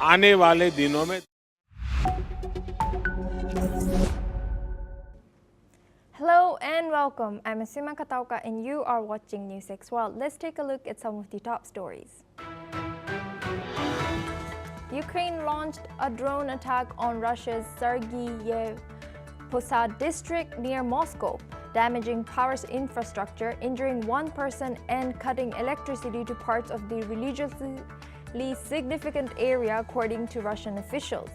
आने वाले दिनों में। Hello and welcome. I'm Asima Katauka and you are watching NewsX World. Let's take a look at some of the top stories. Ukraine launched a drone attack on Russia's Sergei Posad district near Moscow, damaging power infrastructure, injuring one person and cutting electricity to parts of the religiously significant area, according to Russian officials.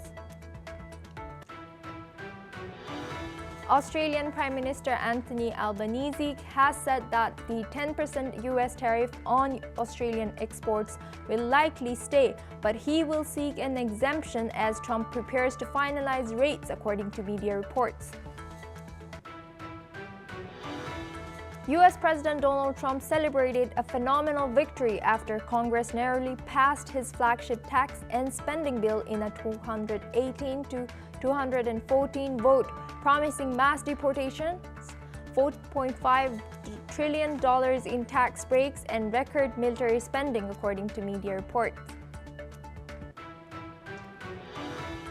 Australian Prime Minister Anthony Albanese has said that the 10% US tariff on Australian exports will likely stay, but he will seek an exemption as Trump prepares to finalize rates, according to media reports. US President Donald Trump celebrated a phenomenal victory after Congress narrowly passed his flagship tax and spending bill in a 218 to 214 vote, promising mass deportations, $4.5 trillion in tax breaks, and record military spending, according to media reports.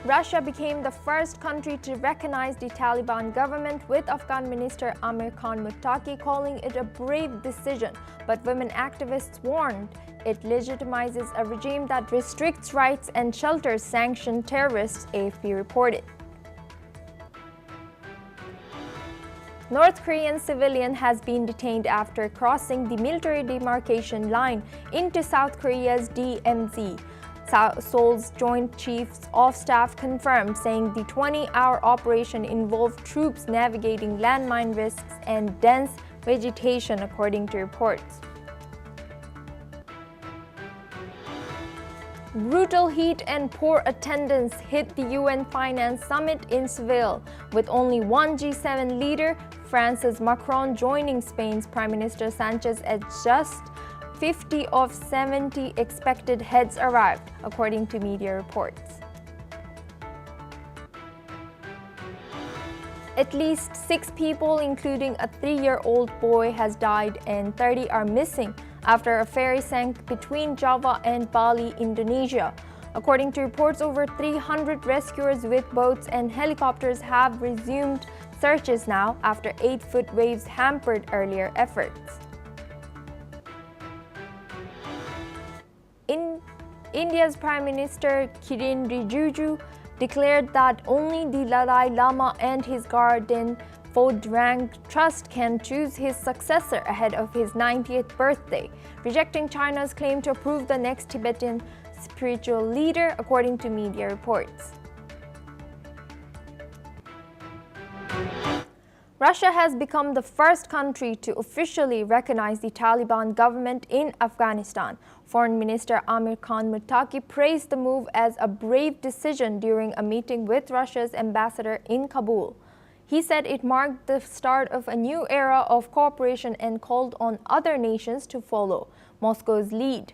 Russia became the first country to recognize the Taliban government, with Afghan Minister Amir Khan Muttaqi calling it a brave decision, but women activists warned it legitimizes a regime that restricts rights and shelters sanctioned terrorists, AFP reported. North Korean civilian has been detained after crossing the military demarcation line into South Korea's DMZ. Seoul's Joint Chiefs of Staff confirmed, saying the 20-hour operation involved troops navigating landmine risks and dense vegetation, according to reports. Brutal heat and poor attendance hit the UN Finance Summit in Seville, with only one G7 leader, France's Macron, joining Spain's Prime Minister Sanchez as just 50 of 70 expected heads arrived, according to media reports. At least 6 people, including a 3-year-old boy, has died and 30 are missing after a ferry sank between Java and Bali, Indonesia. According to reports, over 300 rescuers with boats and helicopters have resumed searches now after 8-foot waves hampered earlier efforts. India's Prime Minister Kiren Rijiju declared that only the Dalai Lama and his guardian Phodrang Trust can choose his successor ahead of his 90th birthday, rejecting China's claim to approve the next Tibetan spiritual leader, according to media reports. Russia has become the first country to officially recognize the Taliban government in Afghanistan. Foreign Minister Amir Khan Muttaqi praised the move as a brave decision during a meeting with Russia's ambassador in Kabul. He said it marked the start of a new era of cooperation and called on other nations to follow Moscow's lead.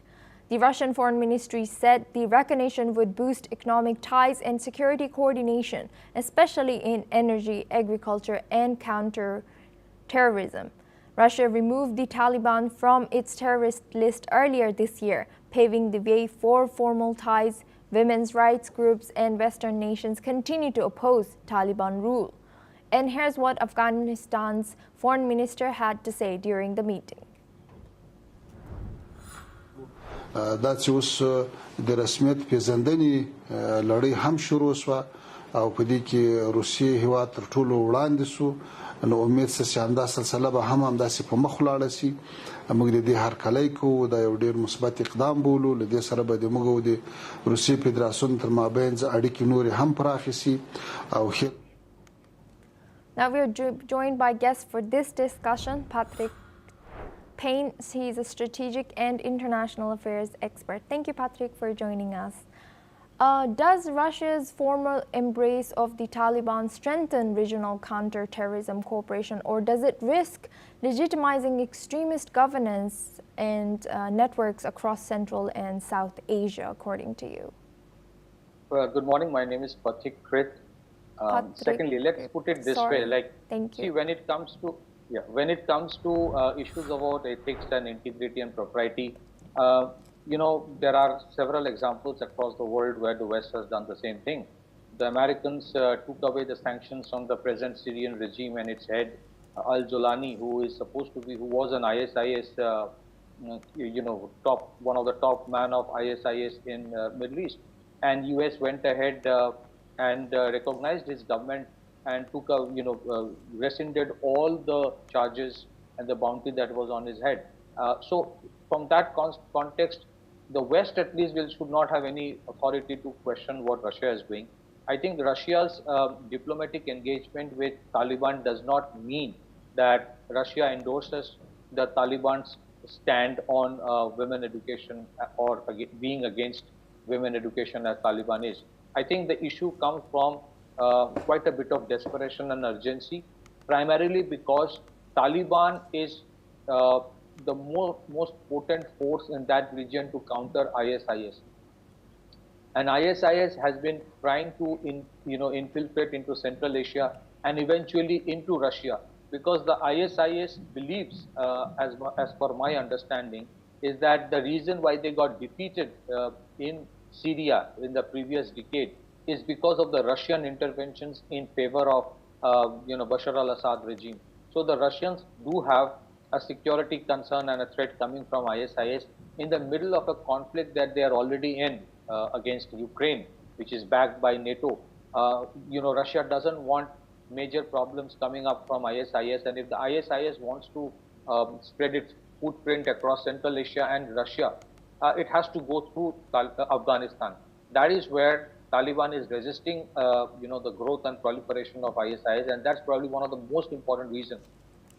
The Russian Foreign Ministry said the recognition would boost economic ties and security coordination, especially in energy, agriculture, and counter-terrorism. Russia removed the Taliban from its terrorist list earlier this year, paving the way for formal ties. Women's rights groups and Western nations continue to oppose Taliban rule. And here's what Afghanistan's foreign minister had to say during the meeting. دا چې اوس د رسمیت پیژندنې لړۍ هم شروع شوه او په دې کې روسیې هیواد تر ټولو وړاندې شو، نو امید څه چې همدا سلسله به هم همداسې په مخ ولاړه شي. موږ د دې هرکلی کوو، دا یو ډېر مثبت اقدام بولو. له دې سره به د موږ او د روسیې فدراسیون تر مابین اړیکې نورې هم پراخې شي او Now we are joined by guests for this discussion, Patrick Payne. He is a strategic and international affairs expert. Thank you, Patrick, for joining us. Does Russia's formal embrace of the Taliban strengthen regional counter-terrorism cooperation, or does it risk legitimizing extremist governance and networks across Central and South Asia, according to you? Well, good morning. My name is Patrick. Secondly, let's put it this way: like, see, when it comes to issues about ethics and integrity and propriety, there are several examples across the world where the West has done the same thing. The Americans took away the sanctions from the present Syrian regime and its head, al-Jolani, who was an ISIS, one of the top man of ISIS in Middle East. And US went ahead and recognized his government and rescinded all the charges and the bounty that was on his head. So from that context, the West at least should not have any authority to question what Russia is doing. I think Russia's diplomatic engagement with Taliban does not mean that Russia endorses the Taliban's stand on women education or being against women education as Taliban is. I think the issue comes from quite a bit of desperation and urgency, primarily because Taliban is the most potent force in that region to counter ISIS. And ISIS has been trying to infiltrate into Central Asia and eventually into Russia, because the ISIS believes, as per my understanding, is that the reason why they got defeated in Syria in the previous decade is because of the Russian interventions in favor of Bashar al-Assad regime. So the Russians do have a security concern and a threat coming from ISIS in the middle of a conflict that they are already in against Ukraine, which is backed by NATO. Russia doesn't want major problems coming up from ISIS, and if the ISIS wants to spread its footprint across Central Asia and Russia, it has to go through Afghanistan. That is where Taliban is resisting, the growth and proliferation of ISIS, and that's probably one of the most important reasons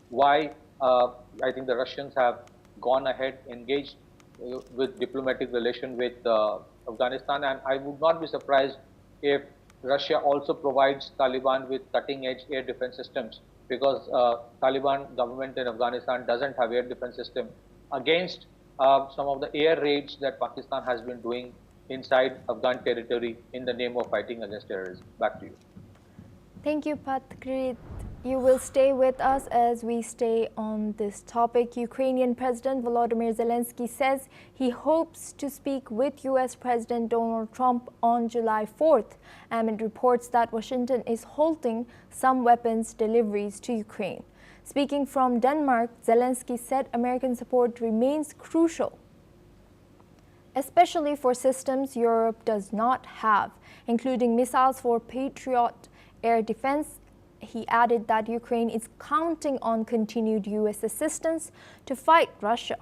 why I think the Russians have gone ahead, engaged with diplomatic relation with Afghanistan, and I would not be surprised if Russia also provides Taliban with cutting-edge air defense systems, because Taliban government in Afghanistan doesn't have air defense system against some of the air raids that Pakistan has been doing inside Afghan territory in the name of fighting against terrorism. Back to you. Thank you, Patkrit. You will stay with us as we stay on this topic. Ukrainian President Volodymyr Zelensky says he hopes to speak with U.S. President Donald Trump on July 4th, amid reports that Washington is halting some weapons deliveries to Ukraine. Speaking from Denmark, Zelensky said American support remains crucial, especially for systems Europe does not have, including missiles for Patriot air defense. He added that Ukraine is counting on continued U.S. assistance to fight Russia.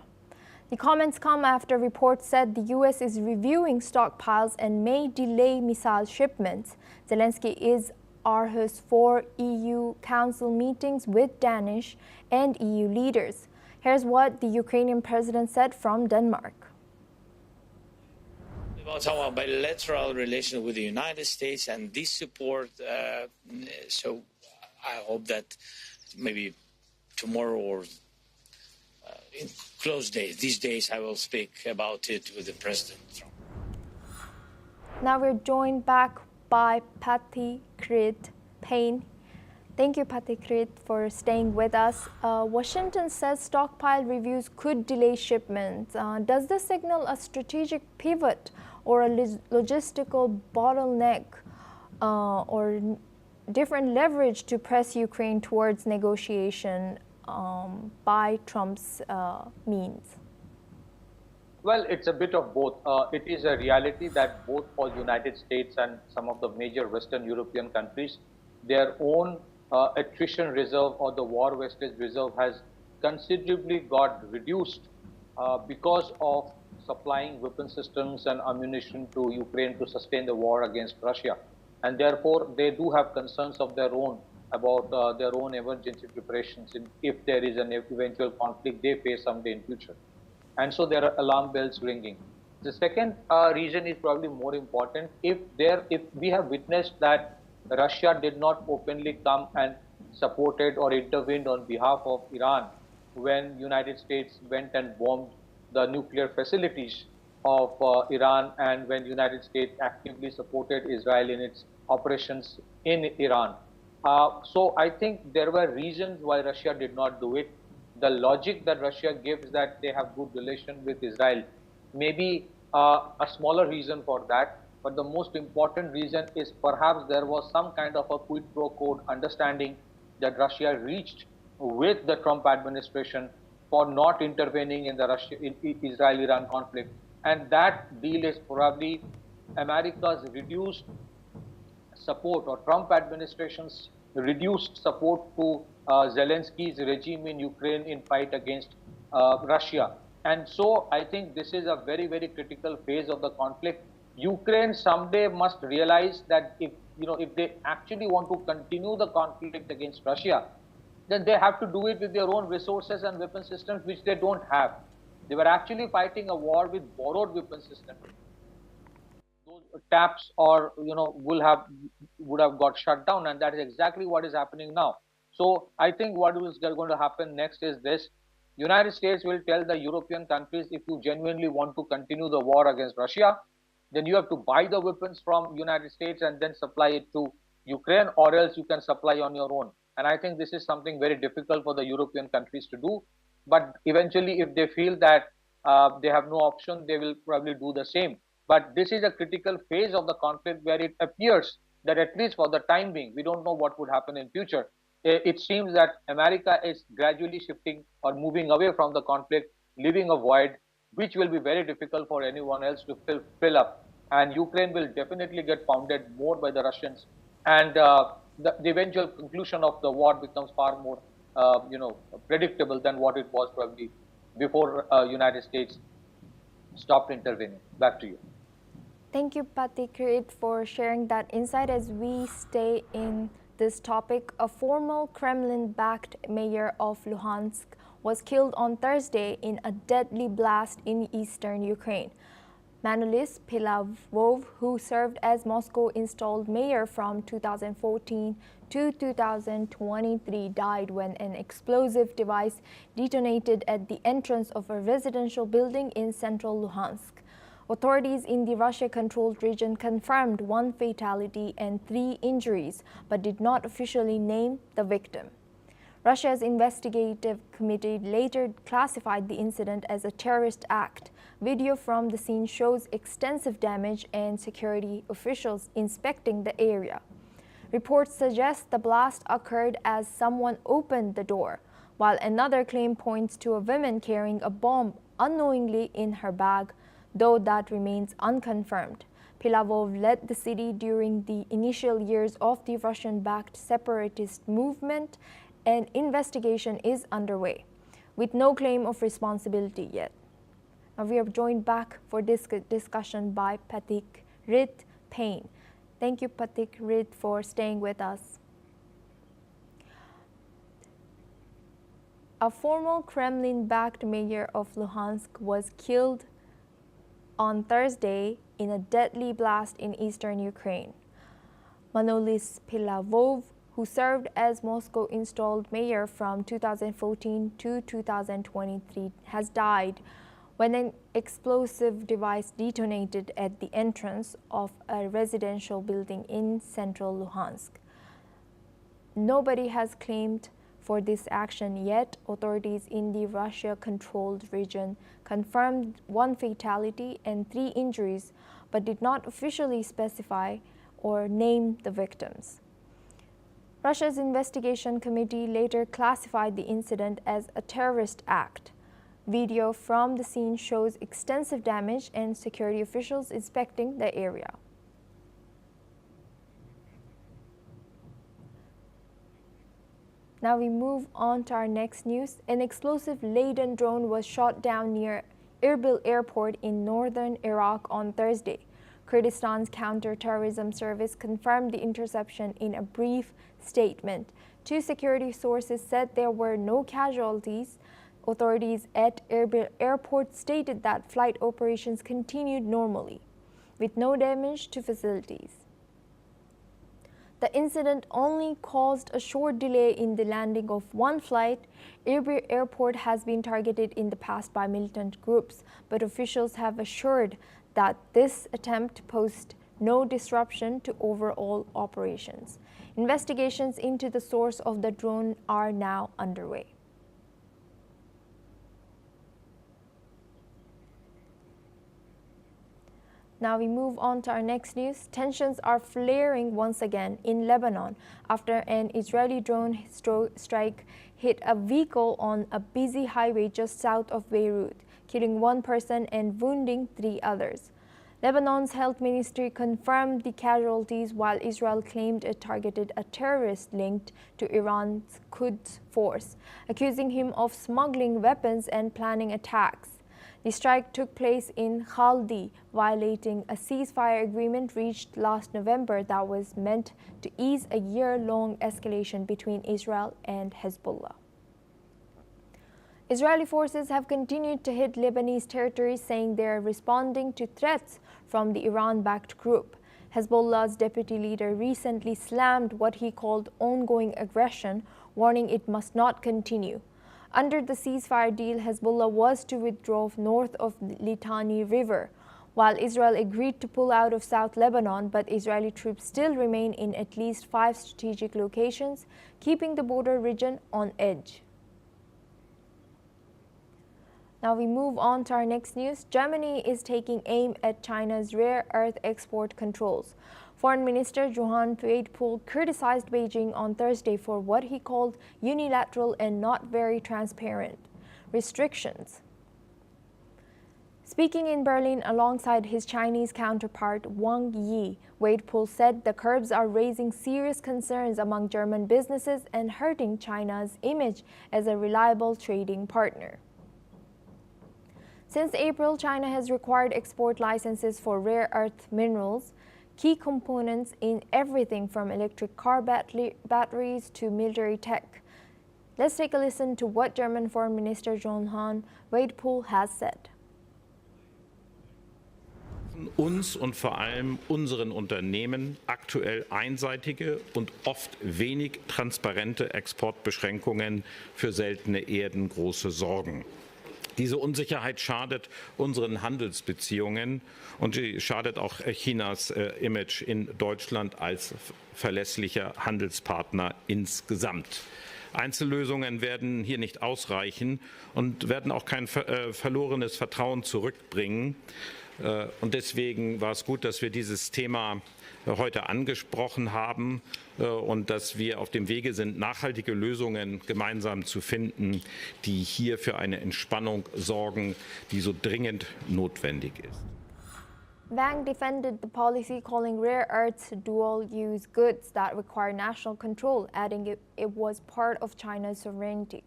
The comments come after reports said the U.S. is reviewing stockpiles and may delay missile shipments. Zelensky is Aarhus for EU Council meetings with Danish and EU leaders. Here's what the Ukrainian president said from Denmark. About our bilateral relation with the United States and this support, so I hope that maybe tomorrow or in close days, these days, I will speak about it with the President Trump. Now we're joined back by Patikrit Payne. Thank you, Patikrit, for staying with us. Washington says stockpile reviews could delay shipments. Does this signal a strategic pivot or a logistical bottleneck or different leverage to press Ukraine towards negotiation by Trump's means? Well, it's a bit of both. It is a reality that both for the United States and some of the major Western European countries, their own attrition reserve or the war wastage reserve has considerably got reduced because of supplying weapon systems and ammunition to Ukraine to sustain the war against Russia. And therefore, they do have concerns of their own about their own emergency preparations if there is an eventual conflict they face someday in future. And so there are alarm bells ringing. The second reason is probably more important. If we have witnessed that Russia did not openly come and supported or intervened on behalf of Iran when United States went and bombed the nuclear facilities of Iran, and when United States actively supported Israel in its operations in Iran. So I think there were reasons why Russia did not do it. The logic that Russia gives that they have good relation with Israel maybe a smaller reason for that. But the most important reason is perhaps there was some kind of a quid pro quo understanding that Russia reached with the Trump administration for not intervening in the Israel-Iran conflict. And that deal is probably America's reduced support, or Trump administration's reduced support to Zelensky's regime in Ukraine in fight against Russia. And so I think this is a very, very critical phase of the conflict. Ukraine someday must realize that if they actually want to continue the conflict against Russia, then they have to do it with their own resources and weapon systems, which they don't have. They were actually fighting a war with borrowed weapon systems. Those taps or would have got shut down, and that is exactly what is happening now. So I think what is going to happen next is this: United States will tell the European countries, if you genuinely want to continue the war against Russia, then you have to buy the weapons from United States and then supply it to Ukraine, or else you can supply on your own. And I think this is something very difficult for the European countries to do. But eventually, if they feel that they have no option, they will probably do the same. But this is a critical phase of the conflict where it appears that, at least for the time being, we don't know what would happen in future. It seems that America is gradually shifting or moving away from the conflict, leaving a void which will be very difficult for anyone else to fill up. And Ukraine will definitely get pounded more by the Russians. And the eventual conclusion of the war becomes far more predictable than what it was probably before United States stopped intervening. Back to you. Thank you, Patikrit, for sharing that insight. As we stay in this topic, a former Kremlin-backed mayor of Luhansk was killed on Thursday in a deadly blast in eastern Ukraine. Manolis Pilavov, who served as Moscow-installed mayor from 2014 to 2023, died when an explosive device detonated at the entrance of a residential building in central Luhansk. Authorities in the Russia-controlled region confirmed 1 fatality and 3 injuries, but did not officially name the victim. Russia's investigative committee later classified the incident as a terrorist act. Video from the scene shows extensive damage and security officials inspecting the area. Reports suggest the blast occurred as someone opened the door, while another claim points to a woman carrying a bomb unknowingly in her bag, though that remains unconfirmed. Pilavov led the city during the initial years of the Russian-backed separatist movement. An investigation is underway, with no claim of responsibility yet. Now we are joined back for this discussion by Patikrit Payne. Thank you, Patikrit, for staying with us. A former Kremlin-backed mayor of Luhansk was killed on Thursday in a deadly blast in eastern Ukraine. Manolis Pilavov, who served as Moscow-installed mayor from 2014 to 2023, has died when an explosive device detonated at the entrance of a residential building in central Luhansk. Nobody has claimed for this action yet. Authorities in the Russia-controlled region confirmed 1 fatality and 3 injuries, but did not officially specify or name the victims. Russia's investigation committee later classified the incident as a terrorist act. Video from the scene shows extensive damage and security officials inspecting the area. Now we move on to our next news. An explosive-laden drone was shot down near Erbil Airport in northern Iraq on Thursday. Kurdistan's counter-terrorism service confirmed the interception in a brief statement. 2 security sources said there were no casualties. Authorities at Erbil Airport stated that flight operations continued normally, with no damage to facilities. The incident only caused a short delay in the landing of 1 flight. Erbil Airport has been targeted in the past by militant groups, but officials have assured that this attempt posed no disruption to overall operations. Investigations into the source of the drone are now underway. Now we move on to our next news. Tensions are flaring once again in Lebanon after an Israeli drone strike hit a vehicle on a busy highway just south of Beirut, killing one person and wounding 3 others. Lebanon's health ministry confirmed the casualties, while Israel claimed it targeted a terrorist linked to Iran's Quds force, accusing him of smuggling weapons and planning attacks. The strike took place in Khaldi, violating a ceasefire agreement reached last November that was meant to ease a year-long escalation between Israel and Hezbollah. Israeli forces have continued to hit Lebanese territory, saying they are responding to threats from the Iran-backed group. Hezbollah's deputy leader recently slammed what he called ongoing aggression, warning it must not continue. Under the ceasefire deal, Hezbollah was to withdraw north of the Litani River, while Israel agreed to pull out of South Lebanon, but Israeli troops still remain in at least 5 strategic locations, keeping the border region on edge. Now we move on to our next news. Germany is taking aim at China's rare earth export controls. Foreign Minister Johann Weidpool criticized Beijing on Thursday for what he called unilateral and not very transparent restrictions. Speaking in Berlin alongside his Chinese counterpart Wang Yi, Weidpool said the curbs are raising serious concerns among German businesses and hurting China's image as a reliable trading partner. Since April, China has required export licenses for rare earth minerals, key components in everything from electric car batteries to military tech. Let's take a listen to what German Foreign Minister Johann Weidpool has said. Uns und vor allem unseren Unternehmen aktuell einseitige und oft wenig transparente Exportbeschränkungen für seltene Erden große Sorgen. Diese Unsicherheit schadet unseren Handelsbeziehungen und sie schadet auch Chinas Image in Deutschland als verlässlicher Handelspartner insgesamt. Einzellösungen werden hier nicht ausreichen und werden auch kein verlorenes Vertrauen zurückbringen. Und deswegen war es gut, dass wir dieses Thema heute angesprochen haben und dass wir auf dem Wege sind, nachhaltige Lösungen gemeinsam zu finden, die hier für eine Entspannung sorgen, die so dringend notwendig ist. Wang defended the policy, calling rare earths dual-use goods that require national control, adding it was part of China's sovereignty.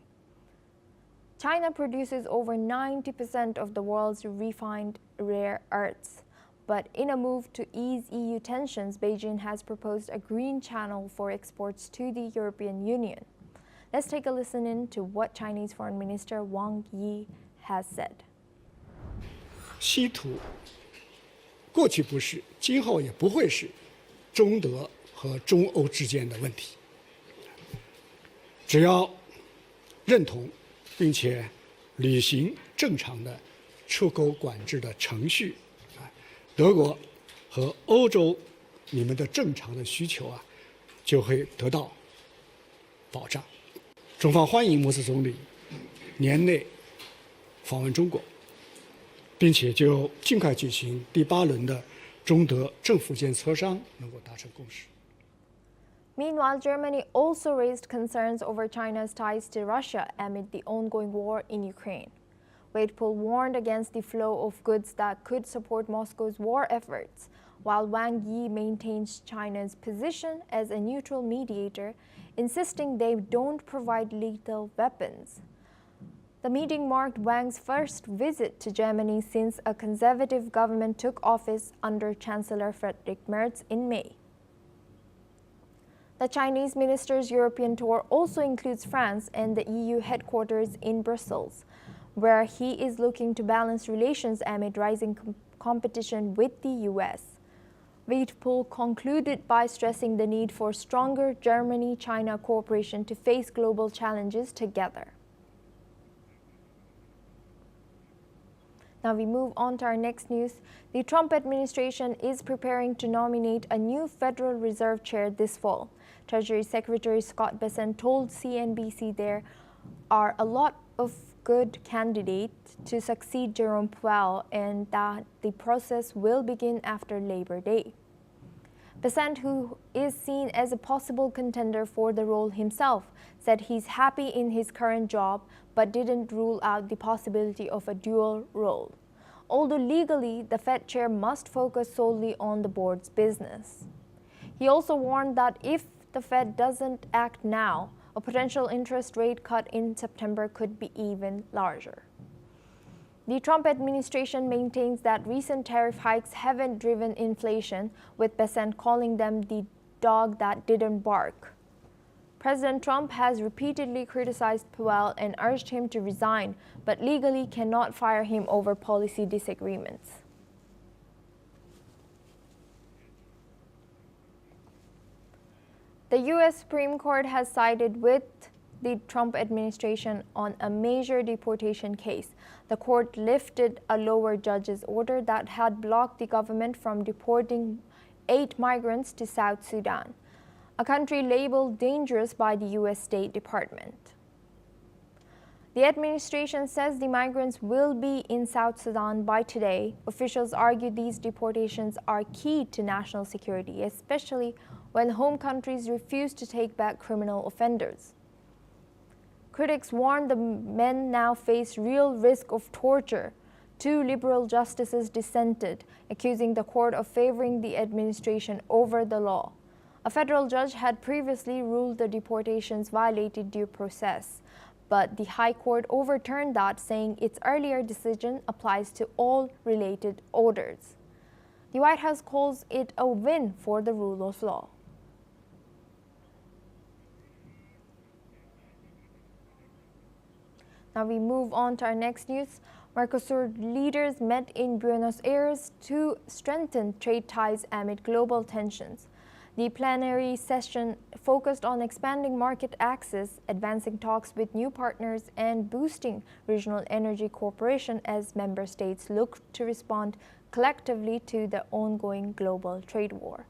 China produces over 90% of the world's refined rare earths. But in a move to ease EU tensions, Beijing has proposed a green channel for exports to the European Union. Let's take a listen in to what Chinese Foreign Minister Wang Yi has said. 稀土过去不是，今后也不会是中德和中欧之间的问题。只要认同并且履行正常的出口管制的程序，德国和欧洲你们的正常的需求就会得到保障。中方欢迎摩斯总理年内访问中国，并且就尽快举行第8轮的中德政府间磋商，能够达成共识。 Meanwhile, Germany also raised concerns over China's ties to Russia amid the ongoing war in Ukraine. Weidpool warned against the flow of goods that could support Moscow's war efforts, while Wang Yi maintains China's position as a neutral mediator, insisting they don't provide lethal weapons. The meeting marked Wang's first visit to Germany since a conservative government took office under Chancellor Friedrich Merz in May. The Chinese minister's European tour also includes France and the EU headquarters in Brussels, where he is looking to balance relations amid rising competition with the US. Weidpool concluded by stressing the need for stronger Germany-China cooperation to face global challenges together. Now we move on to our next news. The Trump administration is preparing to nominate a new Federal Reserve chair this fall. Treasury Secretary Scott Bessent told CNBC there are a lot of good candidate to succeed Jerome Powell and that the process will begin after Labor Day. Besant, who is seen as a possible contender for the role himself, said he's happy in his current job but didn't rule out the possibility of a dual role. Although legally, the Fed chair must focus solely on the board's business. He also warned that if the Fed doesn't act now, a potential interest rate cut in September could be even larger. The Trump administration maintains that recent tariff hikes haven't driven inflation, with Besant calling them the dog that didn't bark. President Trump has repeatedly criticized Powell and urged him to resign, but legally cannot fire him over policy disagreements. The U.S. Supreme Court has sided with the Trump administration on a major deportation case. The court lifted a lower judge's order that had blocked the government from deporting 8 migrants to South Sudan, a country labeled dangerous by the U.S. State Department. The administration says the migrants will be in South Sudan by today. Officials argue these deportations are key to national security, especially when home countries refuse to take back criminal offenders. Critics warn the men now face real risk of torture. 2 liberal justices dissented, accusing the court of favoring the administration over the law. A federal judge had previously ruled the deportations violated due process, but the High Court overturned that, saying its earlier decision applies to all related orders. The White House calls it a win for the rule of law. Now we move on to our next news. Mercosur leaders met in Buenos Aires to strengthen trade ties amid global tensions. The plenary session focused on expanding market access, advancing talks with new partners, and boosting regional energy cooperation as member states look to respond collectively to the ongoing global trade war.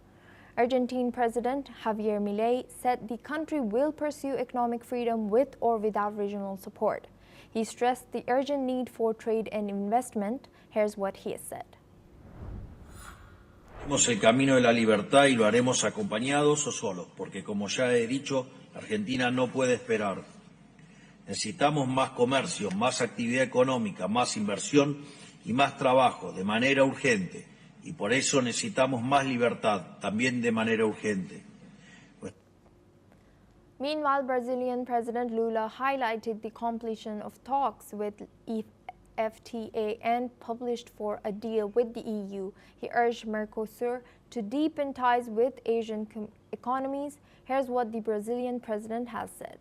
Argentine President Javier Milei said the country will pursue economic freedom with or without regional support. He stressed the urgent need for trade and investment. Here's what he has said. Haremos el camino de la libertad y lo haremos acompañados o solos, porque como ya he dicho, Argentina no puede esperar. Necesitamos más comercio, más actividad económica, más inversión y más trabajo de manera urgente, y por eso necesitamos más libertad, también de manera urgente. Meanwhile, Brazilian President Lula highlighted the completion of talks with FTA and published for a deal with the EU. He urged Mercosur to deepen ties with Asian economies. Here's what the Brazilian president has said.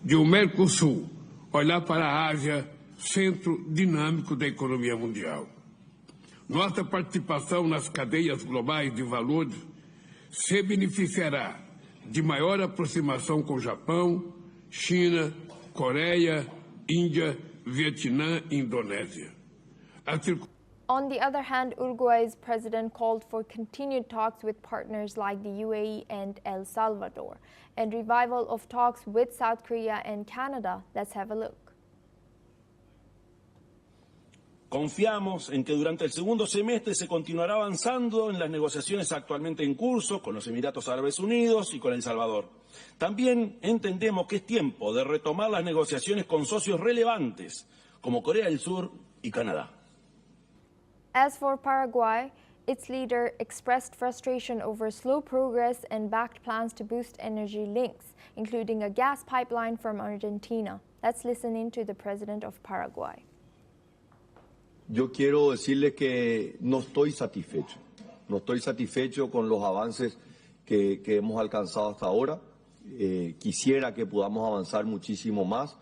De o Mercosul olhar para a Ásia, centro dinâmico da economia mundial. Nossa participação nas cadeias globais de valores se beneficiará de maior aproximação com o Japão, China, Coreia, Índia, Vietnã e Indonésia. On the other hand, Uruguay's president called for continued talks with partners like the UAE and El Salvador, and revival of talks with South Korea and Canada. Let's have a look. Confiamos en que durante el segundo semestre se continuará avanzando en las negociaciones actualmente en curso con los Emiratos Árabes Unidos y con El Salvador. También entendemos que es tiempo de retomar las negociaciones con socios relevantes como Corea del Sur y Canadá. As for Paraguay, its leader expressed frustration over slow progress and backed plans to boost energy links, including a gas pipeline from Argentina. Let's listen in to the president of Paraguay. Yo quiero decirles que no estoy satisfecho. No estoy satisfecho con los avances que hemos alcanzado hasta ahora. Quisiera que podamos avanzar muchísimo más.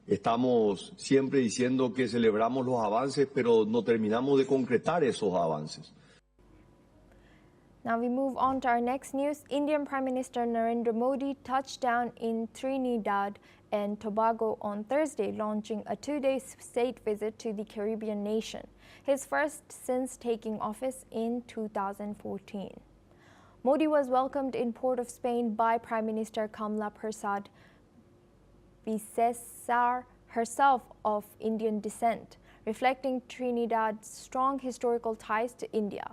Estamos siempre diciendo que celebramos los avances, pero no terminamos de concretar esos avances. Now we move on to our next news. Indian Prime Minister Narendra Modi touched down in Trinidad and Tobago on Thursday, launching a 2-day state visit to the Caribbean nation, his first since taking office in 2014. Modi was welcomed in Port of Spain by Prime Minister Kamala Persad Visesar, herself of Indian descent, reflecting Trinidad's strong historical ties to India.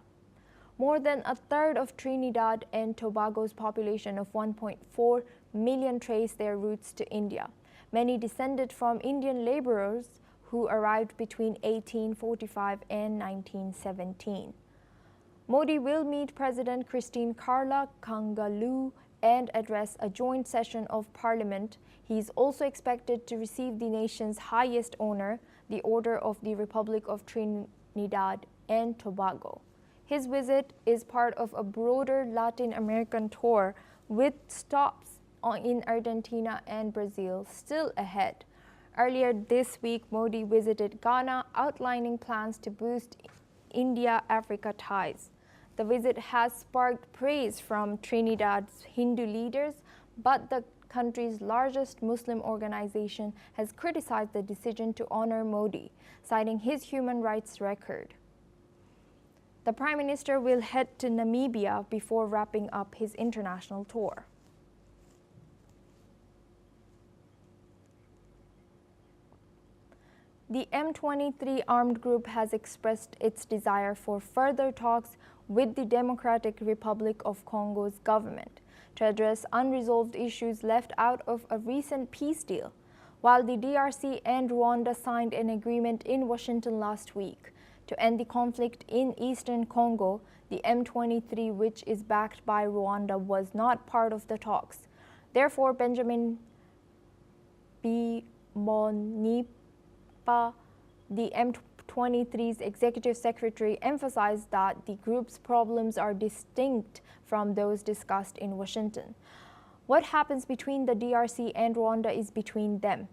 More than a third of Trinidad and Tobago's population of 1.4 million trace their roots to India. Many descended from Indian laborers who arrived between 1845 and 1917. Modi will meet President Christine Karla Kangaloo and address a joint session of parliament. He is also expected to receive the nation's highest honor, the Order of the Republic of Trinidad and Tobago. His visit is part of a broader Latin American tour with stops in Argentina and Brazil still ahead. Earlier this week, Modi visited Ghana, outlining plans to boost India-Africa ties. The visit has sparked praise from Trinidad's Hindu leaders, but the country's largest Muslim organization has criticized the decision to honor Modi, citing his human rights record. The Prime Minister will head to Namibia before wrapping up his international tour. The M23 armed group has expressed its desire for further talks with the Democratic Republic of Congo's government to address unresolved issues left out of a recent peace deal. While the DRC and Rwanda signed an agreement in Washington last week to end the conflict in eastern Congo, the M23, which is backed by Rwanda, was not part of the talks. Therefore, Benjamin B. Monipa, the M23's executive secretary, emphasized that the group's problems are distinct from those discussed in Washington. What happens between the DRC and Rwanda is between them,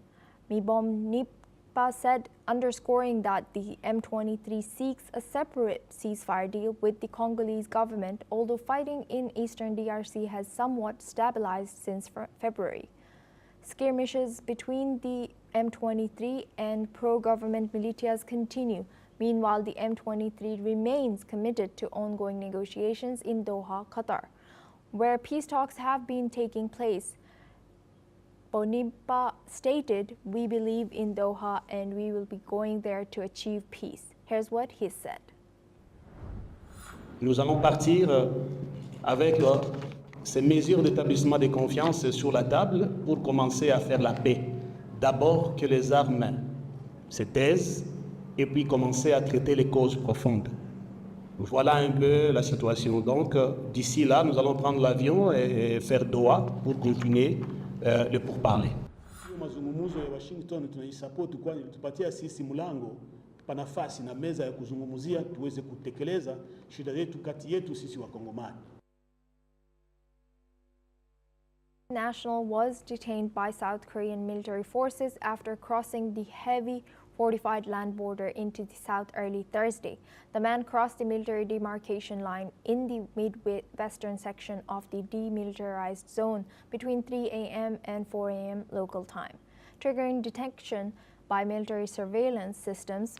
Mibom-Nipa said, underscoring that the M23 seeks a separate ceasefire deal with the Congolese government, although fighting in eastern DRC has somewhat stabilized since February. Skirmishes between the M23 and pro-government militias continue. Meanwhile, the M23 remains committed to ongoing negotiations in Doha, Qatar, where peace talks have been taking place. Bonimpa stated, "We believe in Doha and we will be going there to achieve peace." Here's what he said. Nous allons partir avec ces mesures d'établissement de confiance sur la table pour commencer à faire la paix. D'abord que les armes se taisent et puis commencer à traiter les causes profondes. Voilà un peu la situation. Donc, d'ici là, nous allons prendre l'avion et faire Doha pour continuer le pourparlers. Mazungumzo ya Washington tunaisapoti, kwani tupatia sisi mlango pa nafasi na meza ya kuzungumzia tuweze kutekeleza shida zetu kati yetu sisi Wakongomani. National was detained by South Korean military forces after crossing the heavy fortified land border into the south early Thursday. The man crossed the military demarcation line in the midwestern section of the demilitarized zone between 3 a.m. and 4 a.m. local time, triggering detection by military surveillance systems.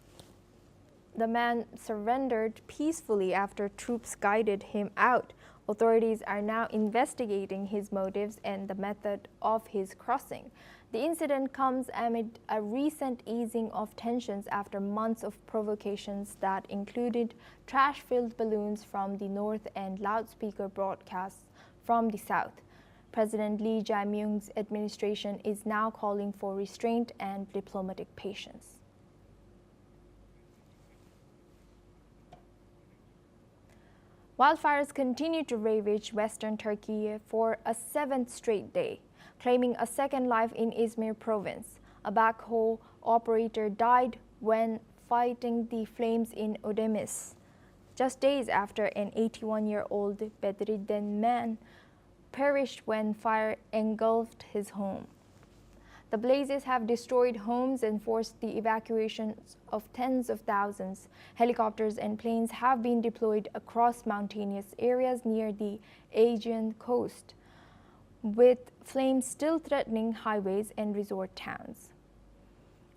The man surrendered peacefully after troops guided him out. Authorities are now investigating his motives and the method of his crossing. The incident comes amid a recent easing of tensions after months of provocations that included trash-filled balloons from the north and loudspeaker broadcasts from the south. President Lee Jae-myung's administration is now calling for restraint and diplomatic patience. Wildfires continue to ravage western Turkey for a seventh straight day, claiming a second life in Izmir province. A backhoe operator died when fighting the flames in Ödemiş, just days after an 81-year-old Bedridden man perished when fire engulfed his home. The blazes have destroyed homes and forced the evacuation of tens of thousands. Helicopters and planes have been deployed across mountainous areas near the Aegean coast, with flames still threatening highways and resort towns.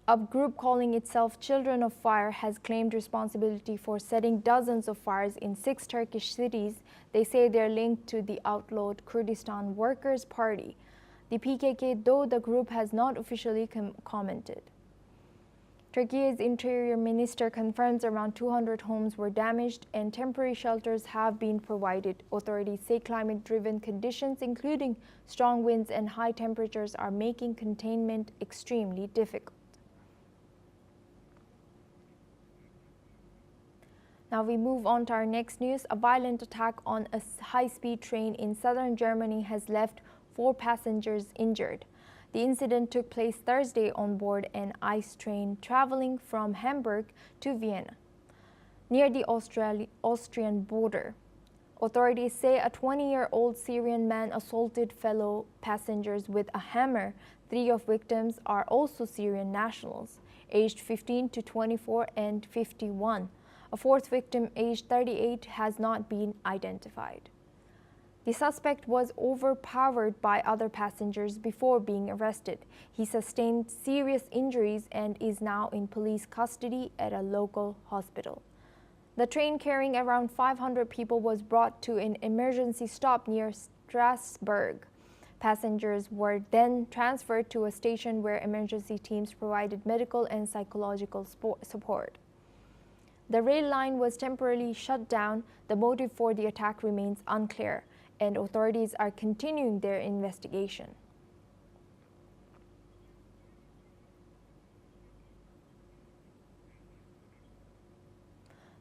A group calling itself Children of Fire has claimed responsibility for setting dozens of fires in 6 Turkish cities. They say they're linked to the outlawed Kurdistan Workers' Party. the PKK, though the group has not officially commented. Turkey's interior minister confirms around 200 homes were damaged and temporary shelters have been provided. Authorities say climate-driven conditions, including strong winds and high temperatures, are making containment extremely difficult. Now we move on to our next news. A violent attack on a high-speed train in southern Germany has left 4 passengers injured. The incident took place Thursday on board an ICE train traveling from Hamburg to Vienna, near the Austrian border. Authorities say a 20-year-old Syrian man assaulted fellow passengers with a hammer. 3 of victims are also Syrian nationals, aged 15 to 24 and 51. A 4th victim, aged 38, has not been identified. The suspect was overpowered by other passengers before being arrested. He sustained serious injuries and is now in police custody at a local hospital. The train carrying around 500 people was brought to an emergency stop near Strasbourg. Passengers were then transferred to a station where emergency teams provided medical and psychological support. The rail line was temporarily shut down. The motive for the attack remains unclear, and authorities are continuing their investigation.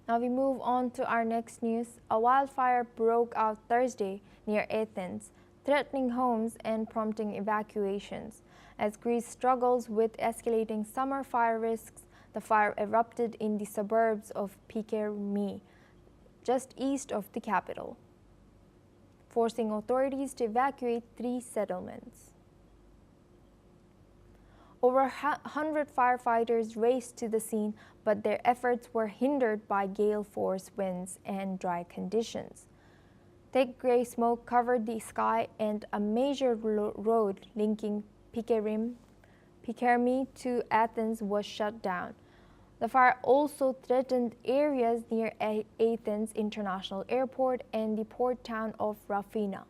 Now we move on to our next news. A wildfire broke out Thursday near Athens, threatening homes and prompting evacuations. As Greece struggles with escalating summer fire risks, the fire erupted in the suburbs of Pikermi, just east of the capital, forcing authorities to evacuate 3 settlements. Over 100 firefighters raced to the scene, but their efforts were hindered by gale-force winds and dry conditions. Thick gray smoke covered the sky, and a major road linking Pikermi to Athens was shut down. The fire also threatened areas near Athens International Airport and the port town of Rafina.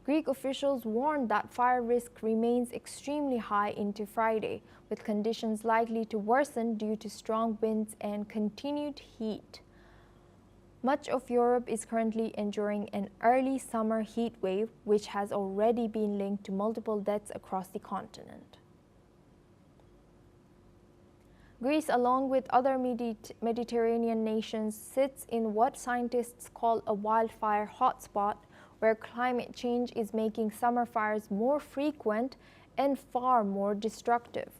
Greek officials warned that fire risk remains extremely high into Friday, with conditions likely to worsen due to strong winds and continued heat. Much of Europe is currently enduring an early summer heat wave, which has already been linked to multiple deaths across the continent. Greece, along with other Mediterranean nations, sits in what scientists call a wildfire hotspot, where climate change is making summer fires more frequent and far more destructive.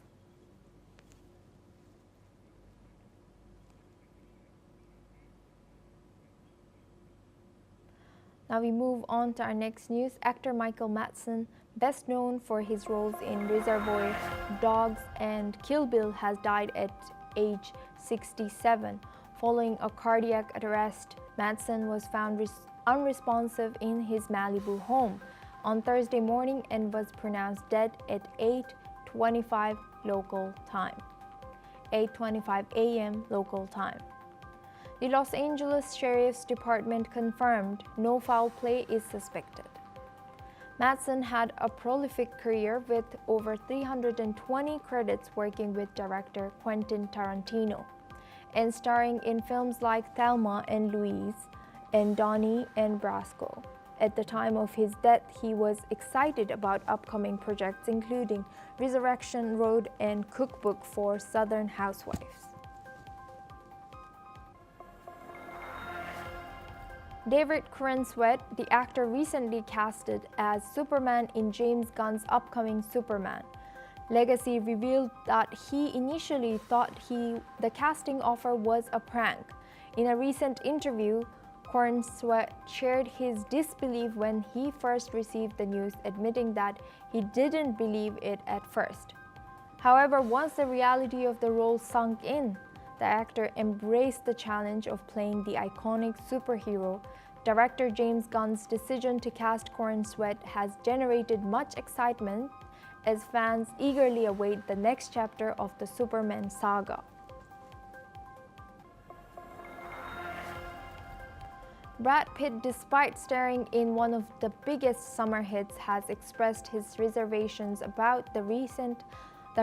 Now we move on to our next news. Actor Michael Madsen, best known for his roles in Reservoir Dogs and Kill Bill, has died at age 67. Following a cardiac arrest, Madsen was found unresponsive in his Malibu home on Thursday morning and was pronounced dead at 8:25 local time, 8:25 a.m. local time. The Los Angeles Sheriff's Department confirmed no foul play is suspected. Madsen had a prolific career with over 320 credits working with director Quentin Tarantino and starring in films like Thelma and Louise and Donnie and Brasco. At the time of his death, he was excited about upcoming projects including Resurrection Road and Cookbook for Southern Housewives. David Corenswet, the actor recently casted as Superman in James Gunn's upcoming Superman. Legacy revealed that he initially thought the casting offer was a prank. In a recent interview, Corenswet shared his disbelief when he first received the news, admitting that he didn't believe it at first. However, once the reality of the role sunk in, the actor embraced the challenge of playing the iconic superhero. Director James Gunn's decision to cast Corenswet has generated much excitement as fans eagerly await the next chapter of the Superman saga. Brad Pitt, despite starring in one of the biggest summer hits, has expressed his reservations about the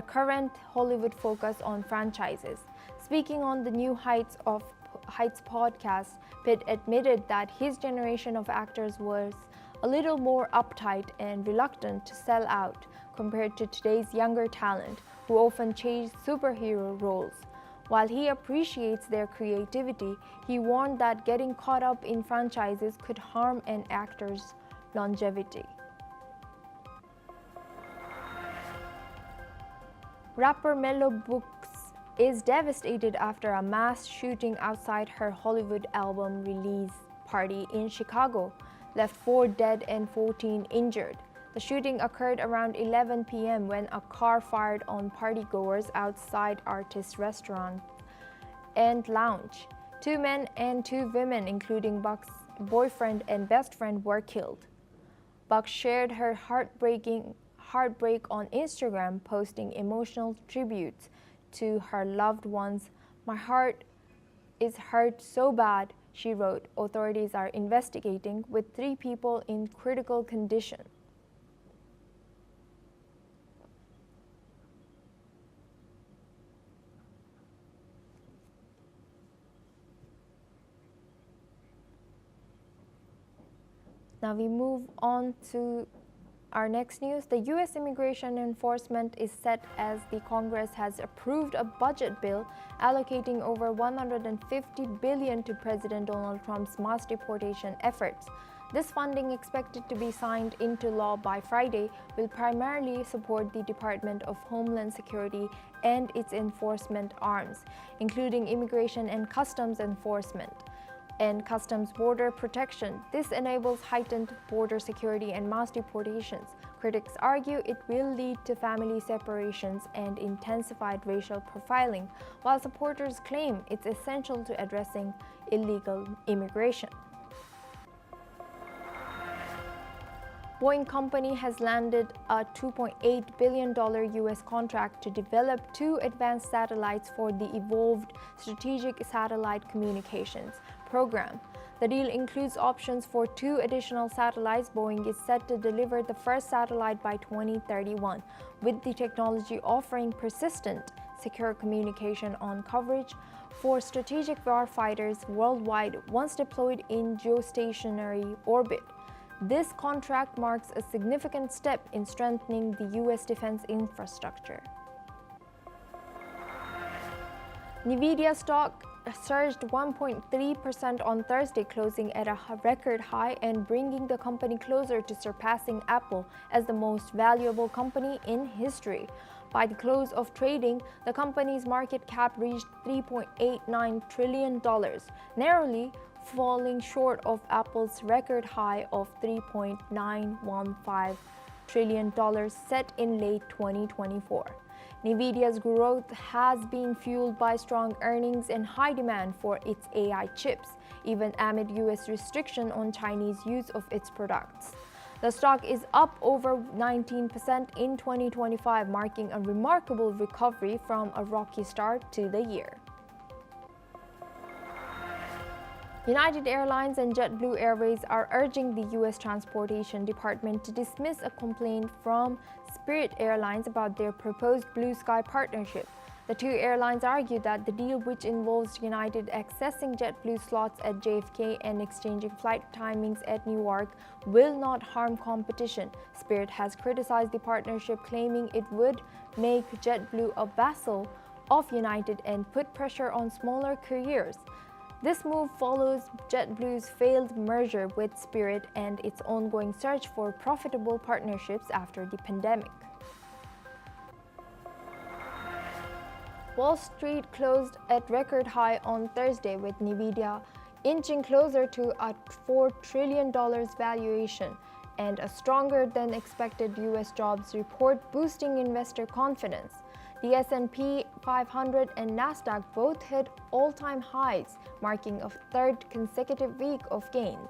current Hollywood focus on franchises. Speaking on the New Heights podcast, Pitt admitted that his generation of actors was a little more uptight and reluctant to sell out compared to today's younger talent, who often chase superhero roles. While he appreciates their creativity, he warned that getting caught up in franchises could harm an actor's longevity. Rapper Mello Books is devastated after a mass shooting outside her Hollywood album release party in Chicago left 4 dead and 14 injured. The shooting occurred around 11 p.m. when a car fired on partygoers outside artist's restaurant and lounge. 2 men and 2 women, including Buck's boyfriend and best friend, were killed. Buck shared her heartbreak on Instagram, posting emotional tributes to her loved ones. "My heart is hurt so bad," she wrote. Authorities are investigating, with 3 people in critical condition. Now we move on to our next news. The U.S. immigration enforcement is set as the Congress has approved a budget bill allocating over $150 billion to President Donald Trump's mass deportation efforts. This funding, expected to be signed into law by Friday, will primarily support the Department of Homeland Security and its enforcement arms, including Immigration and Customs Enforcement and Customs Border Protection. This enables heightened border security and mass deportations. Critics argue it will lead to family separations and intensified racial profiling, while supporters claim it's essential to addressing illegal immigration. Boeing Company has landed a $2.8 billion U.S. contract to develop 2 advanced satellites for the Evolved Strategic Satellite Communications program. The deal includes options for 2 additional satellites. Boeing is set to deliver the first satellite by 2031, with the technology offering persistent, secure communication on coverage for strategic warfighters worldwide once deployed in geostationary orbit. This contract marks a significant step in strengthening the U.S. defense infrastructure. Nvidia stock surged 1.3% on Thursday, closing at a record high and bringing the company closer to surpassing Apple as the most valuable company in history. By the close of trading, the company's market cap reached $3.89 trillion, narrowly falling short of Apple's record high of $3.915 trillion set in late 2024. Nvidia's growth has been fueled by strong earnings and high demand for its AI chips, even amid U.S. restriction on Chinese use of its products. The stock is up over 19% in 2025, marking a remarkable recovery from a rocky start to the year. United Airlines and JetBlue Airways are urging the U.S. Transportation Department to dismiss a complaint from Spirit Airlines about their proposed Blue Sky partnership. The 2 airlines argued that the deal, which involves United accessing JetBlue slots at JFK and exchanging flight timings at Newark, will not harm competition. Spirit has criticized the partnership, claiming it would make JetBlue a vassal of United and put pressure on smaller carriers. This move follows JetBlue's failed merger with Spirit and its ongoing search for profitable partnerships after the pandemic. Wall Street closed at record high on Thursday, with Nvidia inching closer to a $4 trillion valuation and a stronger than expected U.S. jobs report boosting investor confidence. The S&P 500 and Nasdaq both hit all-time highs, marking a 3rd consecutive week of gains.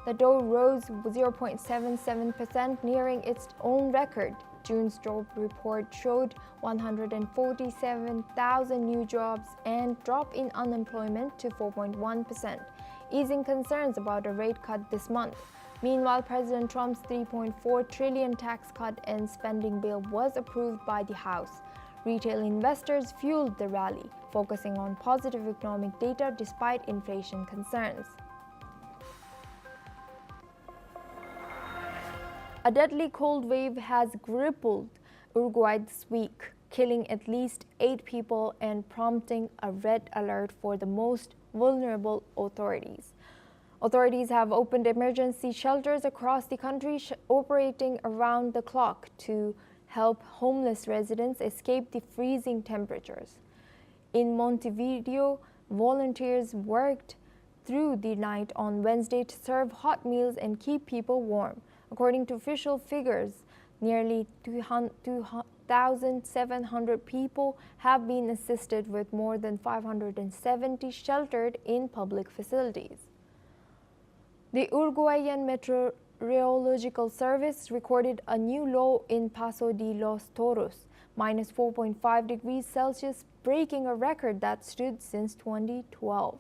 The Dow rose 0.77%, nearing its own record. June's job report showed 147,000 new jobs and drop in unemployment to 4.1%. easing concerns about a rate cut this month. Meanwhile, President Trump's $3.4 trillion tax cut and spending bill was approved by the House. Retail investors fueled the rally, focusing on positive economic data despite inflation concerns. A deadly cold wave has crippled Uruguay this week, killing at least 8 people and prompting a red alert for the most vulnerable authorities. Authorities have opened emergency shelters across the country, operating around the clock to help homeless residents escape the freezing temperatures. In Montevideo, volunteers worked through the night on Wednesday to serve hot meals and keep people warm. According to official figures, nearly 2,700 people have been assisted, with more than 570 sheltered in public facilities. The Uruguayan Meteorological Service recorded a new low in Paso de los Toros, minus 4.5 degrees Celsius, breaking a record that stood since 2012.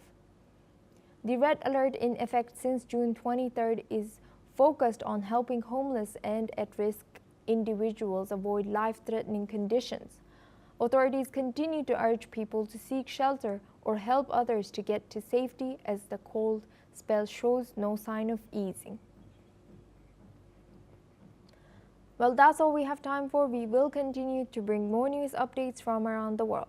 The red alert, in effect since June 23rd, is focused on helping homeless and at-risk individuals avoid life-threatening conditions. Authorities continue to urge people to seek shelter or help others to get to safety as the cold spell shows no sign of easing. Well, that's all we have time for. We will continue to bring more news updates from around the world.